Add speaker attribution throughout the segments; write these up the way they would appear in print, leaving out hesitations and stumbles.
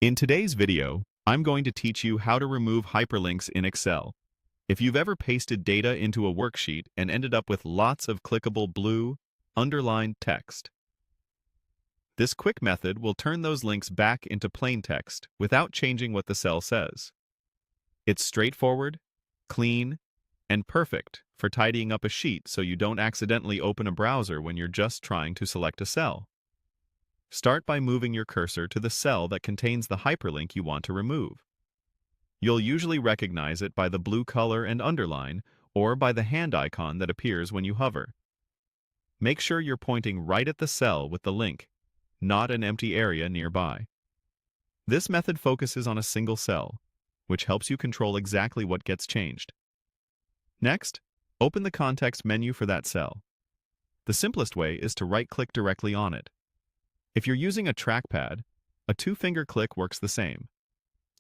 Speaker 1: In today's video, I'm going to teach you how to remove hyperlinks in Excel. If you've ever pasted data into a worksheet and ended up with lots of clickable blue, underlined text, this quick method will turn those links back into plain text without changing what the cell says. It's straightforward, clean, and perfect for tidying up a sheet so you don't accidentally open a browser when you're just trying to select a cell. Start by moving your cursor to the cell that contains the hyperlink you want to remove. You'll usually recognize it by the blue color and underline or by the hand icon that appears when you hover. Make sure you're pointing right at the cell with the link, not an empty area nearby. This method focuses on a single cell, which helps you control exactly what gets changed. Next, open the context menu for that cell. The simplest way is to right-click directly on it. If you're using a trackpad, a two-finger click works the same.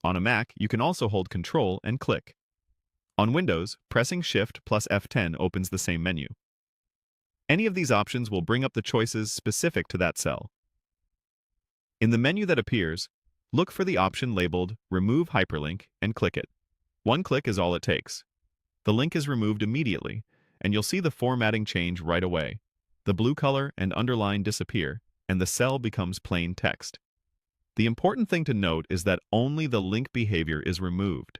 Speaker 1: On a Mac, you can also hold Control and click. On Windows, pressing Shift plus F10 opens the same menu. Any of these options will bring up the choices specific to that cell. In the menu that appears, look for the option labeled Remove Hyperlink and click it. One click is all it takes. The link is removed immediately, and you'll see the formatting change right away. The blue color and underline disappear, and the cell becomes plain text. The important thing to note is that only the link behavior is removed.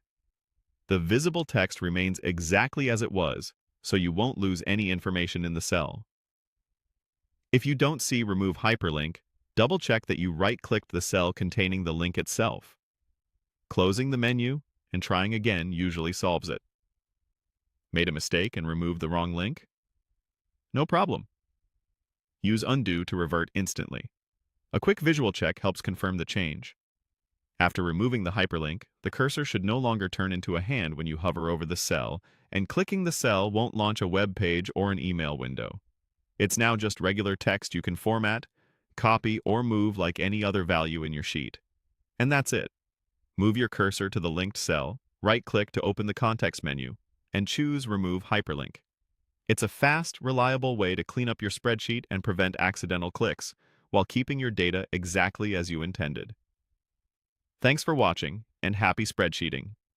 Speaker 1: The visible text remains exactly as it was, so you won't lose any information in the cell. If you don't see Remove Hyperlink, double-check that you right-clicked the cell containing the link itself. Closing the menu and trying again usually solves it. Made a mistake and removed the wrong link? No problem. Use Undo to revert instantly. A quick visual check helps confirm the change. After removing the hyperlink, the cursor should no longer turn into a hand when you hover over the cell, and clicking the cell won't launch a web page or an email window. It's now just regular text you can format, copy, or move like any other value in your sheet. And that's it. Move your cursor to the linked cell, right-click to open the context menu, and choose Remove Hyperlink. It's a fast, reliable way to clean up your spreadsheet and prevent accidental clicks, while keeping your data exactly as you intended. Thanks for watching, and happy spreadsheeting!